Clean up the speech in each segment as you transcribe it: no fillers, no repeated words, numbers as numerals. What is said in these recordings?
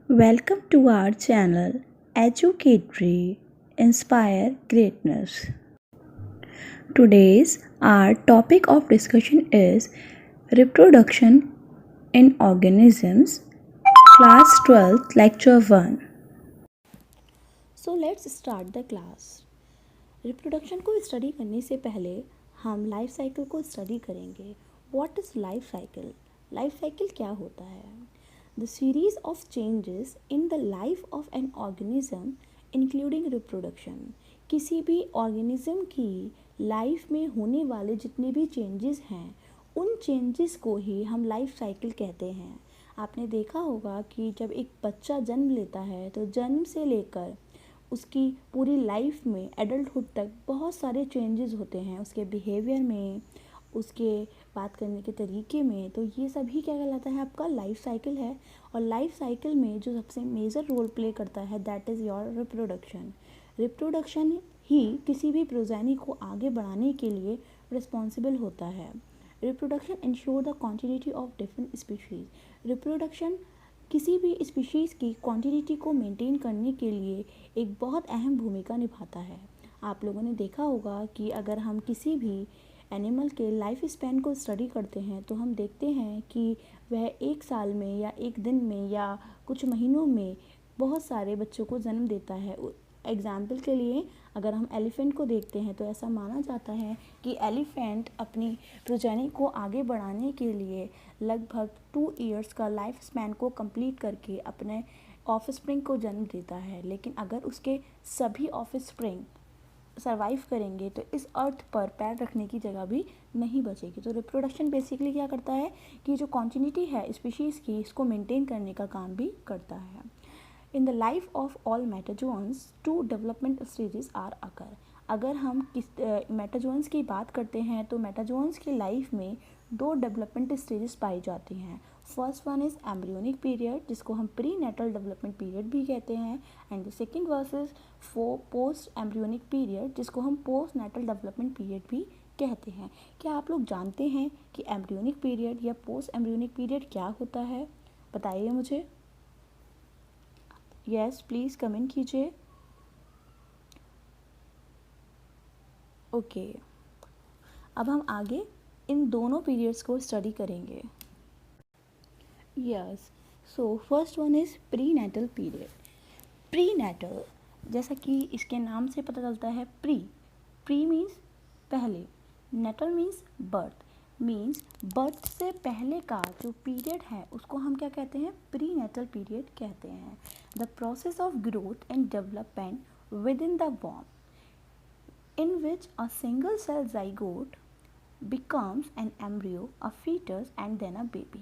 Welcome to our channel Educatory Inspire Greatness. Today's our topic of discussion is reproduction in organisms, class 12, lecture 1. So let's start the class. Reproduction को study करने से पहले हम life cycle को study करेंगे। What is life cycle? Life cycle क्या होता है? The series of changes in the life of an organism including reproduction. किसी भी ऑर्गेनिज्म की लाइफ में होने वाले जितने भी चेंजेस हैं उन चेंजेस को ही हम लाइफ साइकिल कहते हैं। आपने देखा होगा कि जब एक बच्चा जन्म लेता है तो जन्म से लेकर उसकी पूरी लाइफ में एडल्टहुड तक बहुत सारे चेंजेस होते हैं उसके बिहेवियर में, उसके बात करने के तरीके में। तो ये सभी क्या कहलाता है? आपका लाइफ साइकिल है। और लाइफ साइकिल में जो सबसे मेजर रोल प्ले करता है that is your reproduction. Reproduction ही किसी भी प्रोजेनी को आगे बढ़ाने के लिए रिस्पॉन्सिबल होता है। Reproduction ensure the continuity of different species. Reproduction किसी भी स्पीशीज़ की क्वांटिटी को मेंटेन करने के लिए एक बहुत अहम भूमिका निभाता है। आप लोगों ने देखा होगा कि अगर हम किसी भी एनिमल के लाइफ स्पैन को स्टडी करते हैं तो हम देखते हैं कि वह एक साल में या एक दिन में या कुछ महीनों में बहुत सारे बच्चों को जन्म देता है। एग्जाम्पल के लिए अगर हम एलिफेंट को देखते हैं तो ऐसा माना जाता है कि एलिफेंट अपनी प्रोजेनी को आगे बढ़ाने के लिए लगभग 2 ईयर्स का लाइफ स्पैन को कंप्लीट करके अपने ऑफस्प्रिंग को जन्म देता है। लेकिन अगर उसके सभी ऑफस्प्रिंग सर्वाइव करेंगे तो इस अर्थ पर पैर रखने की जगह भी नहीं बचेगी। तो रिप्रोडक्शन बेसिकली क्या करता है कि जो कॉन्टिन्यूटी है स्पीशीज़ की इसको मेंटेन करने का काम भी करता है। In the life of all metazoans 2 development stages are occur. अगर हम मेटाजोन्स की बात करते हैं तो मेटाजोन्स की लाइफ में 2 डेवलपमेंट स्टेजेस पाई जाती हैं। First one is embryonic period जिसको हम प्री नेटल डेवलपमेंट पीरियड भी कहते हैं, and the second verse is post embryonic period जिसको हम पोस्ट नेटल डेवलपमेंट पीरियड भी कहते हैं। क्या आप लोग जानते हैं कि एम्ब्रियोनिक पीरियड या पोस्ट एम्ब्रियोनिक पीरियड क्या होता है? बताइए मुझे। यस, प्लीज़ कमेंट कीजिए। ओके, अब हम आगे इन दोनों पीरियड्स को स्टडी करेंगे। Yes, so first one is prenatal period. Prenatal जैसा कि इसके नाम से पता चलता है, प्री मीन्स पहले, नेटल मीन्स बर्थ से पहले का जो पीरियड है उसको हम क्या कहते हैं? प्री नेटल पीरियड कहते हैं। The process of growth and development within the वॉर्म in which a single cell zygote becomes an embryo, a fetus and then a baby.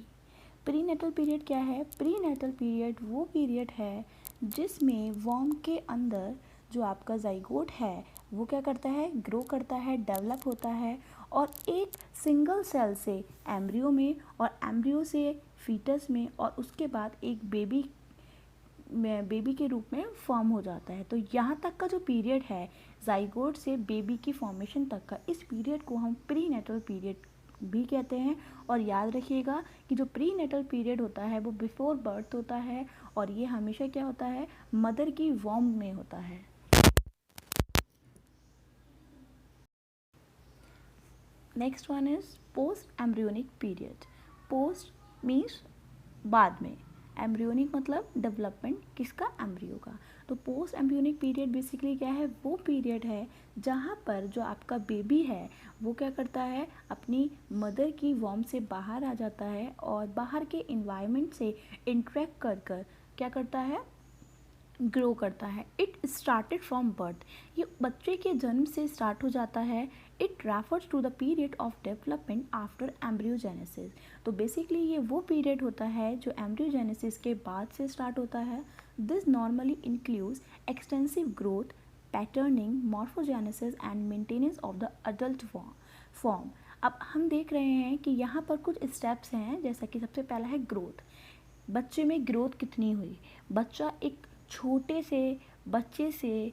Prenatal period क्या है? प्रीनेटल पीरियड वो period है जिसमें warm के अंदर जो आपका जाइगोट है वो क्या करता है? ग्रो करता है, डेवलप होता है और एक सिंगल सेल से एम्ब्रियो में और एम्ब्रियो से फीटस में और उसके बाद एक बेबी के रूप में फॉर्म हो जाता है। तो यहाँ तक का जो पीरियड है जाइगोट से बेबी की फॉर्मेशन तक का, इस पीरियड को हम प्री नेटल पीरियड भी कहते हैं। और याद रखिएगा कि जो प्री नेटल पीरियड होता है वो बिफोर बर्थ होता है और ये हमेशा क्या होता है? मदर की वॉर्म में होता है। Next one is post embryonic period. Post means बाद में, एम्ब्रियोनिक मतलब डेवलपमेंट किसका? एम्ब्रियो का। तो पोस्ट एम्ब्रियोनिक पीरियड बेसिकली क्या है? वो पीरियड है जहाँ पर जो आपका बेबी है वो क्या करता है? अपनी मदर की वॉर्म से बाहर आ जाता है और बाहर के इन्वायरमेंट से इंटरेक्ट कर कर क्या करता है? ग्रो करता है। इट स्टार्टेड फ्रॉम बर्थ, ये बच्चे के जन्म से स्टार्ट हो जाता है। It refers to the period of development after embryogenesis. तो बेसिकली ये वो पीरियड होता है जो एम्ब्रियोजेनेसिस के बाद से स्टार्ट होता है। This normally includes extensive growth, patterning, morphogenesis and maintenance of the adult form. अब हम देख रहे हैं कि यहाँ पर कुछ स्टेप्स हैं, जैसा कि सबसे पहला है ग्रोथ। बच्चे में ग्रोथ कितनी हुई? बच्चा एक छोटे से बच्चे से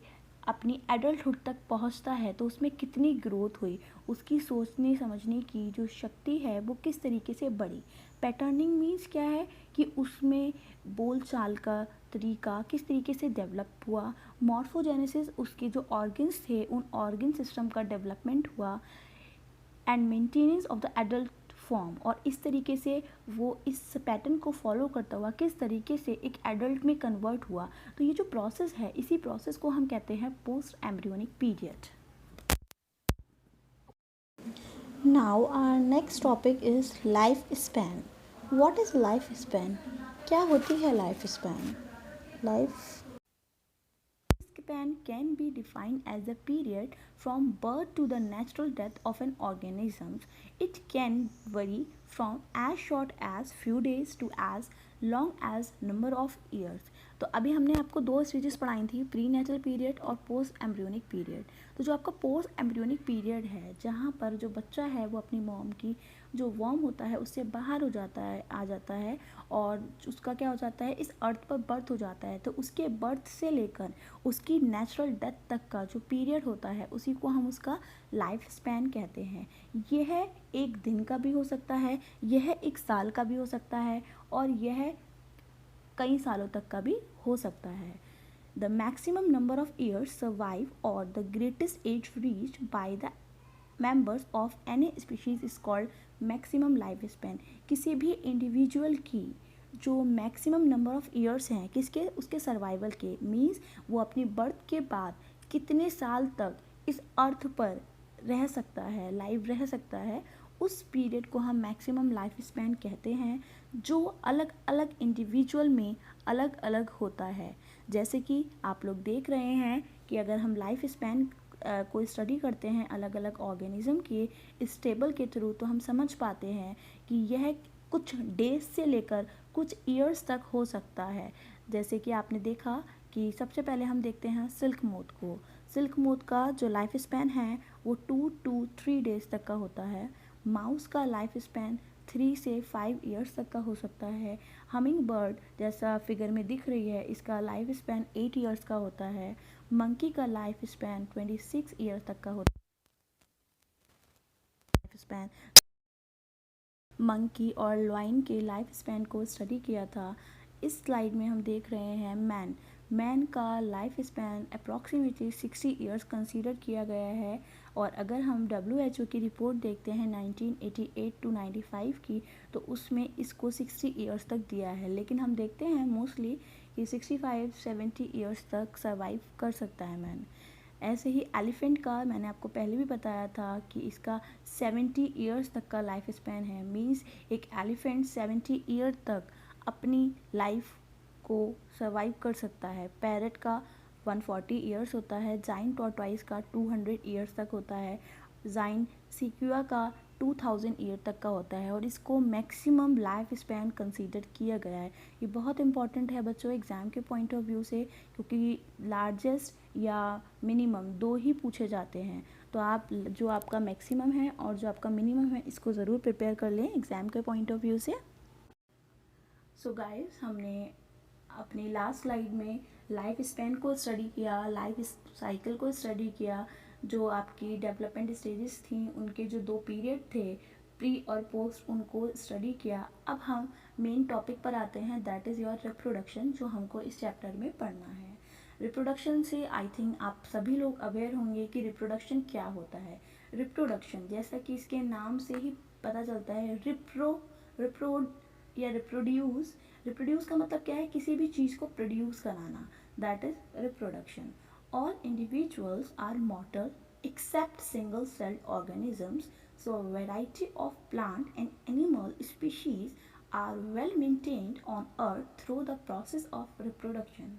अपनी एडल्टहुड तक पहुंचता है तो उसमें कितनी ग्रोथ हुई, उसकी सोचने समझने की जो शक्ति है वो किस तरीके से बढ़ी। पैटर्निंग मीन्स क्या है कि उसमें बोल चाल का तरीका किस तरीके से डेवलप हुआ, मॉर्फोजेनेसिस उसके जो ऑर्गन्स थे उन ऑर्गन सिस्टम का डेवलपमेंट हुआ, and maintenance of the adult form, और इस तरीके से वो इस पैटर्न को फॉलो करता हुआ किस तरीके से एक एडल्ट में कन्वर्ट हुआ। तो ये जो प्रोसेस है, इसी प्रोसेस को हम कहते हैं post embryonic period. Now our next topic is lifespan. What is lifespan? क्या होती है lifespan? Life span can be defined as the period from birth to the natural death of an organism. It can vary from as short as few days to as long as number of years. तो अभी हमने आपको दो stages पढ़ाई थी, pre natal period और post embryonic period. तो जो आपका पोस्ट एम्ब्रियोनिक पीरियड है, जहाँ पर जो बच्चा है वो अपनी मॉम की जो वॉर्म होता है उससे बाहर हो जाता है, आ जाता है, और उसका क्या हो जाता है, इस अर्थ पर बर्थ हो जाता है। तो उसके बर्थ से लेकर उसकी नेचुरल डेथ तक का जो पीरियड होता है उसी को हम उसका लाइफ स्पैन कहते हैं। यह एक दिन का भी हो सकता है, यह एक साल का भी हो सकता है, और यह कई सालों तक का भी हो सकता है। The maximum number of years survive और the greatest age reached by the members of any species is called maximum life span. किसी भी इंडिविजुअल की जो मैक्सिमम नंबर ऑफ ईयर्स हैं किसके, उसके सर्वाइवल के, मीन्स वो अपनी बर्थ के बाद कितने साल तक इस अर्थ पर रह सकता है, लाइव रह सकता है, उस पीरियड को हम मैक्सिमम लाइफ स्पैन कहते हैं, जो अलग अलग इंडिविजुअल में अलग अलग होता है। जैसे कि आप लोग देख रहे हैं कि अगर हम लाइफ स्पैन को स्टडी करते हैं अलग अलग ऑर्गेनिज्म के इस टेबल के थ्रू, तो हम समझ पाते हैं कि यह कुछ डेज से लेकर कुछ ईयर्स तक हो सकता है। जैसे कि आपने देखा कि सबसे पहले हम देखते हैं सिल्क मोथ को। सिल्क मोथ का जो लाइफ स्पैन है वो 2 to 3 डेज तक का होता है। माउस का लाइफ स्पैन 3 से 5 ईयर्स तक का हो सकता है। हमिंग बर्ड जैसा फिगर में दिख रही है, इसका लाइफ स्पैन 8 ईयर्स का होता है। मंकी का लाइफ स्पैन 26 ईयर्स तक का होता है। लाइफ स्पैन मंकी और लॉइन के लाइफ स्पैन को स्टडी किया था। इस स्लाइड में हम देख रहे हैं मैन का life span approximately 60 years consider किया गया है। और अगर हम WHO की रिपोर्ट देखते हैं 1988 to 95 की, तो उसमें इसको 60 ईयर्स तक दिया है, लेकिन हम देखते हैं मोस्टली कि 65-70 ईयर्स तक सर्वाइव कर सकता है मैन। ऐसे ही एलिफेंट का मैंने आपको पहले भी बताया था कि इसका 70 ईयर्स तक का लाइफ स्पैन है, मींस एक एलिफेंट 70 ईयर तक अपनी लाइफ को सर्वाइव कर सकता है। पैरट का 140 ईयर्स होता है, जाइन टॉर्टॉइस का 200 ईयर्स तक होता है, जाइन सिक्यूआ का 2000 ईयर तक का होता है, और इसको मैक्सिमम लाइफ स्पैन कंसीडर किया गया है। ये बहुत इंपॉर्टेंट है बच्चों एग्ज़ाम के पॉइंट ऑफ व्यू से, क्योंकि लार्जेस्ट या मिनिमम दो ही पूछे जाते हैं। तो आप जो आपका मैक्सिमम है और जो आपका मिनिमम है इसको ज़रूर प्रिपेयर कर लें एग्ज़ाम के पॉइंट ऑफ व्यू से। सो गाइस, हमने अपनी लास्ट स्लाइड में लाइफ स्पैन को स्टडी किया, लाइफ साइकिल को स्टडी किया, जो आपकी डेवलपमेंट स्टेजेस थी उनके जो दो पीरियड थे प्री और पोस्ट, उनको स्टडी किया। अब हम मेन टॉपिक पर आते हैं, दैट इज़ योर रिप्रोडक्शन, जो हमको इस चैप्टर में पढ़ना है। रिप्रोडक्शन से आई थिंक आप सभी लोग अवेयर होंगे कि रिप्रोडक्शन क्या होता है। रिप्रोडक्शन जैसा कि इसके नाम से ही पता चलता है, रिप्रो या रिप्रोड्यूस का मतलब क्या है, किसी भी चीज़ को प्रोड्यूस कराना, that is reproduction. All individuals are mortal except single celled organisms, so a variety of plant and animal species are well maintained on earth through the process of reproduction।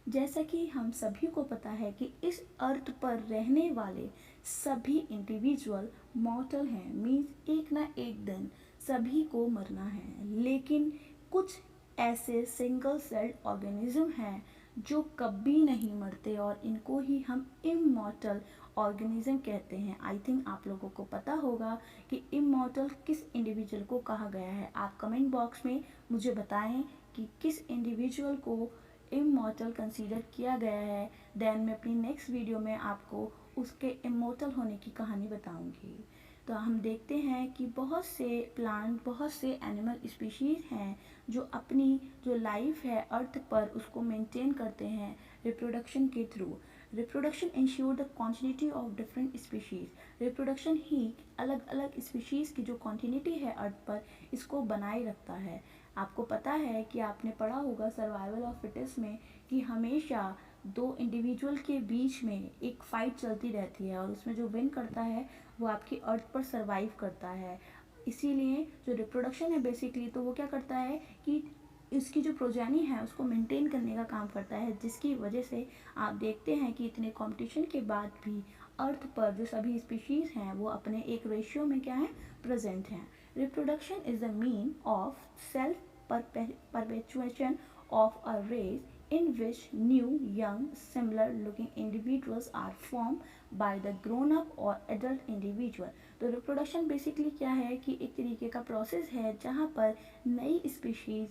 जैसा कि हम सभी को पता है कि इस अर्थ पर रहने वाले सभी इंडिविजुअल मॉर्टल हैं, मीन्स एक ना एक दिन सभी को मरना है, लेकिन कुछ ऐसे सिंगल सेल्ड ऑर्गेनिज्म हैं जो कभी नहीं मरते, और इनको ही हम इमॉर्टल ऑर्गेनिज्म कहते हैं। आई थिंक आप लोगों को पता होगा कि इमॉर्टल किस इंडिविजुअल को कहा गया है। आप कमेंट बॉक्स में मुझे बताएं कि किस इंडिविजुअल को इमॉर्टल कंसीडर किया गया है, देन मैं अपनी नेक्स्ट वीडियो में आपको उसके इमॉर्टल होने की कहानी बताऊंगी। तो हम देखते हैं कि बहुत से प्लांट, बहुत से एनिमल स्पीशीज़ हैं जो अपनी जो लाइफ है अर्थ पर उसको मेंटेन करते हैं रिप्रोडक्शन के through. Reproduction ensure the continuity of different species. Reproduction ही अलग अलग स्पीशीज़ की जो कॉन्टिन्यूटी है अर्थ पर इसको बनाए रखता है। आपको पता है कि आपने पढ़ा होगा सर्वाइवल ऑफ फिटेस्ट में कि हमेशा दो इंडिविजुअल के बीच में एक फाइट चलती रहती है और उसमें जो विन करता है वो आपकी अर्थ पर सरवाइव करता है। इसीलिए जो रिप्रोडक्शन है बेसिकली तो वो क्या करता है कि इसकी जो प्रोजेनी है उसको मेंटेन करने का काम करता है, जिसकी वजह से आप देखते हैं कि इतने कंपटीशन के बाद भी अर्थ पर जो सभी स्पीशीज़ हैं वो अपने एक रेशियो में क्या है, प्रेजेंट हैं। Reproduction is the mean of self perpetuation of a race in which new, young, similar looking individuals are formed by the grown up or adult individual। तो रिप्रोडक्शन बेसिकली क्या है कि एक तरीके का प्रोसेस है जहाँ पर नई स्पीशीज़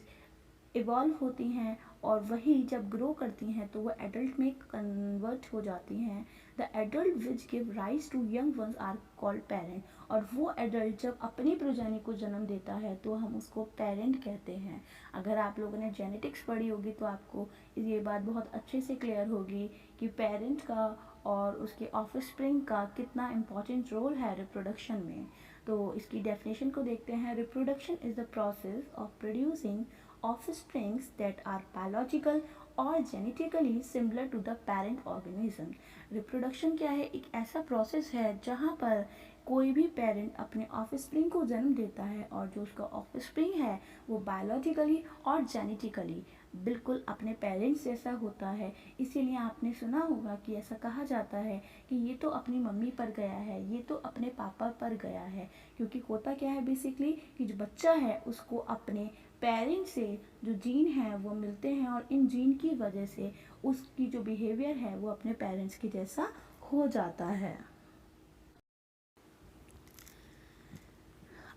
इवॉल्व होती हैं और वही जब ग्रो करती हैं तो वो एडल्ट में कन्वर्ट हो जाती हैं। The adult which give rise to young ones are called parent. और वो एडल्ट जब अपनी प्रोजेनी को जन्म देता है तो हम उसको पेरेंट कहते हैं। अगर आप लोगों ने जेनेटिक्स पढ़ी होगी तो आपको ये बात बहुत अच्छे से क्लियर होगी कि पेरेंट का और उसके ऑफस्प्रिंग का कितना इम्पॉर्टेंट रोल है रिप्रोडक्शन में। तो इसकी डेफिनेशन को देखते हैं। Reproduction is the process of producing offsprings that are biological or genetically similar to the parent organism। Reproduction क्या है, एक ऐसा प्रोसेस है जहाँ पर कोई भी पेरेंट अपने ऑफस्प्रिंग को जन्म देता है और जो उसका ऑफस्प्रिंग है वो बायोलॉजिकली और जेनेटिकली बिल्कुल अपने पेरेंट्स जैसा होता है। इसीलिए आपने सुना होगा कि ऐसा कहा जाता है कि ये तो अपनी मम्मी पर गया है, ये तो अपने पापा पर गया है। क्योंकि होता क्या है बेसिकली कि जो बच्चा है उसको अपने पेरेंट्स से जो जीन है वो मिलते हैं और इन जीन की वजह से उसकी जो बिहेवियर है वो अपने पेरेंट्स के जैसा हो जाता है।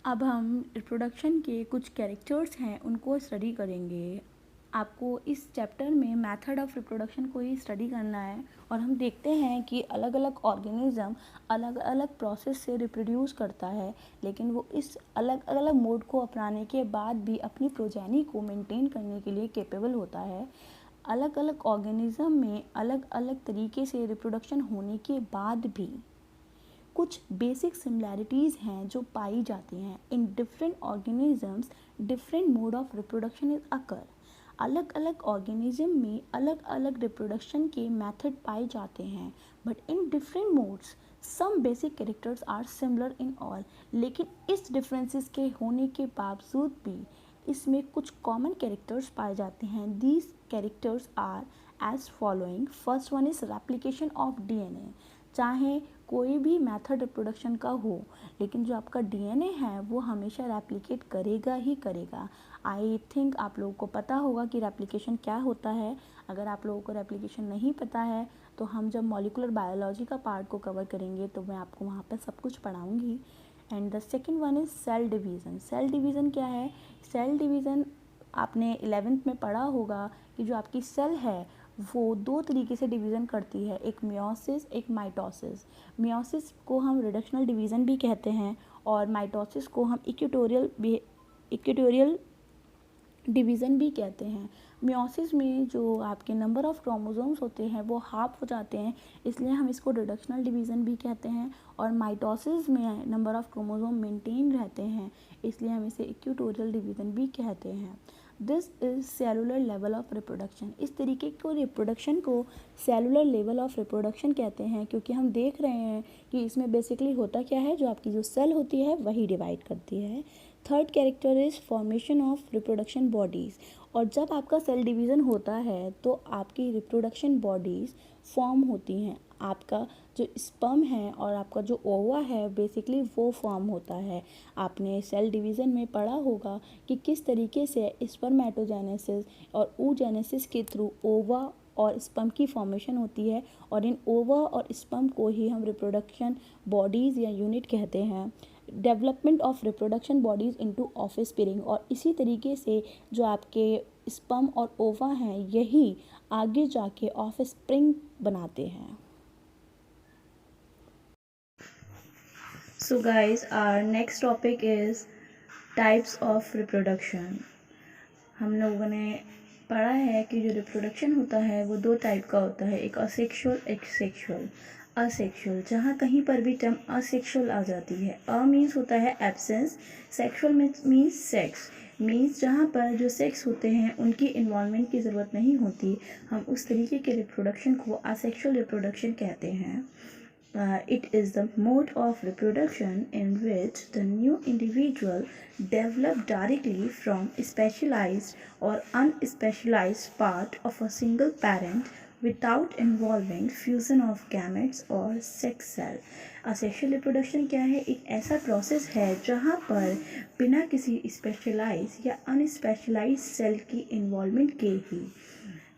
अब हम रिप्रोडक्शन के कुछ कैरेक्टर्स हैं उनको स्टडी करेंगे। आपको इस चैप्टर में मेथड ऑफ रिप्रोडक्शन को ही स्टडी करना है और हम देखते हैं कि अलग अलग ऑर्गेनिज्म अलग अलग प्रोसेस से रिप्रोड्यूस करता है, लेकिन वो इस अलग अलग मोड को अपनाने के बाद भी अपनी प्रोजेनी को मेंटेन करने के लिए कैपेबल होता है। अलग अलग ऑर्गेनिज्म में अलग अलग तरीके से रिप्रोडक्शन होने के बाद भी कुछ बेसिक सिमिलैरिटीज़ हैं जो पाई जाती हैं। In different organisms different mode of reproduction is occur. अलग अलग ऑर्गेनिज्म में अलग अलग रिप्रोडक्शन के मेथड पाए जाते हैं, but in different modes some basic characters are similar in all. लेकिन इस डिफरेंसेस के होने के बावजूद भी इसमें कुछ कॉमन कैरेक्टर्स पाए जाते हैं। These characters are as following. First one is replication of DNA. चाहे कोई भी मेथड रिप्रोडक्शन का हो, लेकिन जो आपका डीएनए है वो हमेशा रेप्लिकेट करेगा ही करेगा। आई थिंक आप लोगों को पता होगा कि रेप्लिकेशन क्या होता है। अगर आप लोगों को रेप्लिकेशन नहीं पता है तो हम जब मॉलिक्यूलर बायोलॉजी का पार्ट को कवर करेंगे तो मैं आपको वहाँ पर सब कुछ पढ़ाऊँगी। And the second one is cell division. Cell division क्या है? सेल डिवीज़न आपने 11th में पढ़ा होगा कि जो आपकी सेल है वो दो तरीके से डिवीज़न करती है, एक मियोसिस एक माइटोसिस। मियोसिस को हम रिडक्शनल डिवीज़न भी कहते हैं और माइटोसिस को हम इक्वेटोरियल डिवीज़न भी कहते हैं। मियोसिस में जो आपके नंबर ऑफ़ क्रोमोसोम्स होते हैं वो हाफ हो जाते हैं, इसलिए हम इसको रिडक्शनल डिवीज़न भी कहते हैं। और माइटोसिस में नंबर ऑफ़ क्रोमोसोम मेंटेन रहते हैं, इसलिए हम इसे इक्वेटोरियल डिवीज़न भी कहते हैं। This is cellular level of reproduction. इस तरीके को रिप्रोडक्शन को सेलुलर लेवल ऑफ रिप्रोडक्शन कहते हैं, क्योंकि हम देख रहे हैं कि इसमें बेसिकली होता क्या है, जो आपकी जो सेल होती है वही डिवाइड करती है। Third character is formation of reproduction bodies. और जब आपका सेल डिवीज़न होता है तो आपकी रिप्रोडक्शन बॉडीज़ फॉर्म होती हैं। आपका जो स्पर्म है और आपका जो ओवा है बेसिकली वो फॉर्म होता है। आपने सेल डिवीज़न में पढ़ा होगा कि किस तरीके से स्पर्मेटोजेनेसिस और oogenesis के थ्रू ओवा और स्पर्म की फॉर्मेशन होती है, और इन ओवा और स्पर्म को ही हम रिप्रोडक्शन बॉडीज़ या यूनिट कहते हैं। Development of reproduction bodies into offspring. और इसी तरीके से जो आपके स्पर्म और ओवा हैं यही आगे जाके ऑफस्प्रिंग बनाते हैं। So guys, our next topic is types of reproduction. हम लोगों ने पढ़ा है कि जो रिप्रोडक्शन होता है वो दो टाइप का होता है, एक असेक्सुअल एक सेक्सुअल। असेक्सुअल, जहाँ कहीं पर भी टर्म असेक्सुअल आ जाती है, अ मीन्स होता है absence, sexual means sex, means जहाँ पर जो सेक्स होते हैं उनकी इन्वॉल्वमेंट की ज़रूरत नहीं होती, हम उस तरीके के रिप्रोडक्शन को असेक्सुअल रिप्रोडक्शन कहते हैं। It is the mode of reproduction in which the new individual develop directly from specialized or unspecialized part of a single parent without involving fusion of gametes or sex cell. Asexual reproduction क्या है? एक ऐसा process है जहाँ पर बिना किसी specialise या अनस्पेशलाइज सेल की इन्वॉल्वमेंट के ही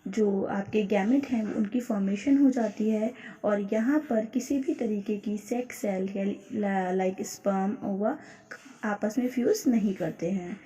जो आपके गैमेट हैं उनकी फॉर्मेशन हो जाती है, और यहाँ पर किसी भी तरीके की सेक्स सेल या लाइक स्पर्म ओवा आपस में फ्यूज़ नहीं करते हैं।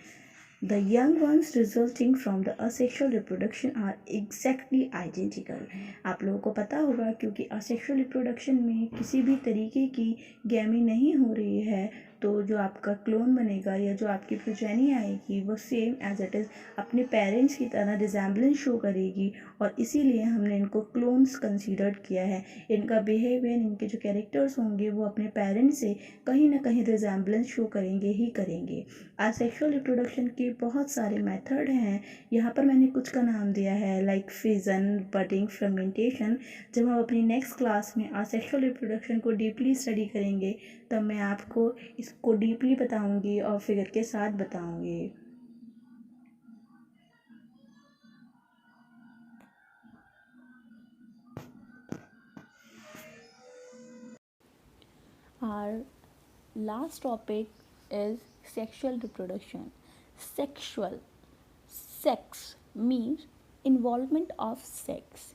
The young ones resulting from the asexual reproduction are exactly identical. आप लोगों को पता होगा क्योंकि asexual reproduction में किसी भी तरीके की गैमी नहीं हो रही है, तो जो आपका क्लोन बनेगा या जो आपकी प्रोजेनी आएगी वो सेम एज इट इज़ अपने पेरेंट्स की तरह रिजेम्बलेंस शो करेगी, और इसीलिए हमने इनको क्लोन्स कंसीडर्ड किया है। इनका बिहेवियर, इनके जो कैरेक्टर्स होंगे वो अपने पेरेंट्स से कहीं ना कहीं रिजेम्बलेंस शो करेंगे ही करेंगे। असेक्सुअल रिप्रोडक्शन के बहुत सारे मेथड हैं, यहाँ पर मैंने कुछ का नाम दिया है लाइक फिजन, बडिंग, फर्मेंटेशन। जब हम अपनी नेक्स्ट क्लास में असेक्सुअल रिप्रोडक्शन को डीपली स्टडी करेंगे तब मैं आपको इसको डीपली बताऊंगी और फिगर के साथ बताऊंगी। Our last topic is sexual reproduction. Sexual, sex means involvement of sex.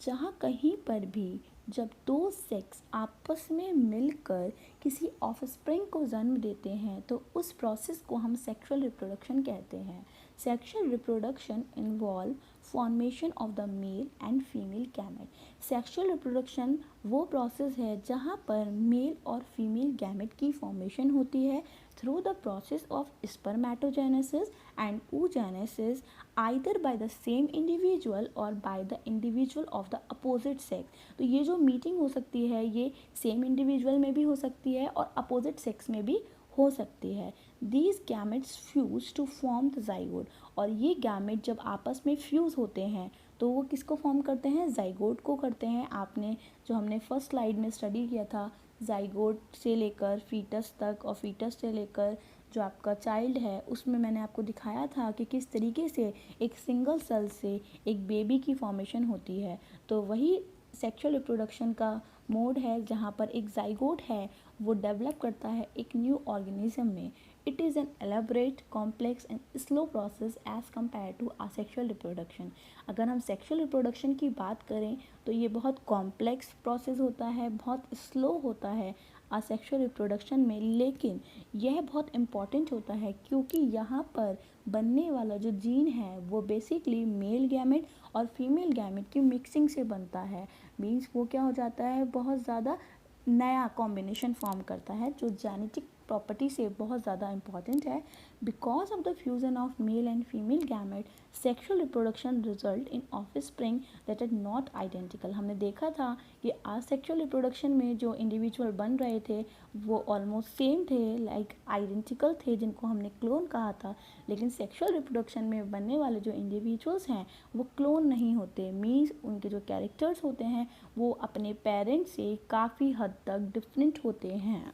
जहाँ कहीं पर भी जब दो सेक्स आपस में मिलकर किसी ऑफस्प्रिंग को जन्म देते हैं तो उस प्रोसेस को हम सेक्सुअल रिप्रोडक्शन कहते हैं। Sexual reproduction involve formation of the mail and female gamete. Sexual reproduction वो प्रोसेस है जहाँ पर मेल और फीमेल गैमेट की फॉर्मेशन होती है through the process of spermatogenesis and oogenesis either by the same individual or by the individual of the opposite sex। तो ये जो मीटिंग हो सकती है ये सेम इंडिविजुअल में भी हो सकती है और अपोजिट सेक्स में भी हो सकती है। These gametes fuse to form the zygote, और ये गैमेट जब आपस में फ्यूज़ होते हैं तो वो किसको फॉर्म करते हैं? जाइगोट को करते हैं। आपने जो हमने फर्स्ट स्लाइड में स्टडी किया था जाइगोट से लेकर फीटस तक और फीटस से लेकर जो आपका चाइल्ड है उसमें मैंने आपको दिखाया था कि किस तरीके से एक सिंगल सेल से एक बेबी की फॉर्मेशन होती है। तो वही सेक्सुअल रिप्रोडक्शन का मोड है जहाँ पर एक जाइगोट है वो डेवलप करता है एक न्यू ऑर्गेनिज्म में। It is an elaborate, complex and slow process as compare to asexual reproduction. अगर हम सेक्सुअल रिप्रोडक्शन की बात करें तो ये बहुत कॉम्प्लेक्स प्रोसेस होता है, बहुत स्लो होता है असेक्सुअल रिप्रोडक्शन में, लेकिन यह बहुत इम्पॉर्टेंट होता है क्योंकि यहाँ पर बनने वाला जो जीन है वो बेसिकली मेल गैमेट और फीमेल गैमेट की मिक्सिंग से बनता है। मीन्स वो क्या हो जाता है, बहुत ज़्यादा नया कॉम्बिनेशन फॉर्म करता है जो जेनेटिक प्रॉपर्टी से बहुत ज़्यादा इंपॉर्टेंट है। Because of the fusion of male and female gamete sexual reproduction result in offspring that are not identical. हमने देखा था कि असेक्सुअल रिप्रोडक्शन में जो इंडिविजुअल बन रहे थे वो ऑलमोस्ट सेम थे, लाइक आइडेंटिकल थे, जिनको हमने क्लोन कहा था। लेकिन सेक्सुअल रिप्रोडक्शन में बनने वाले जो इंडिविजुअल्स हैं वो क्लोन नहीं होते। मीन्स उनके जो कैरेक्टर्स होते हैं वो अपने पेरेंट्स से काफ़ी हद तक डिफरेंट होते हैं।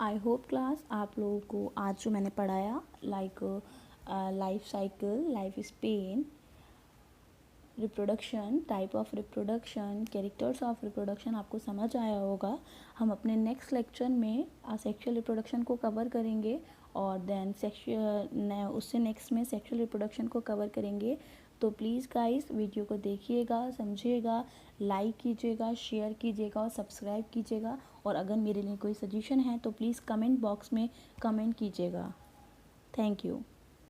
आई होप क्लास आप लोगों को आज जो मैंने पढ़ाया like life cycle, life span, reproduction, type of reproduction, characters of reproduction आपको समझ आया होगा। हम अपने नेक्स्ट लेक्चर में सेक्सुअल रिप्रोडक्शन को कवर करेंगे और देन उससे नेक्स्ट में सेक्सुअल रिप्रोडक्शन को कवर करेंगे। तो प्लीज़ गाइस वीडियो को देखिएगा, समझिएगा, लाइक कीजिएगा, शेयर कीजिएगा और सब्सक्राइब कीजिएगा। और अगर मेरे लिए कोई सजेशन है तो प्लीज़ कमेंट बॉक्स में कमेंट कीजिएगा। Thank you.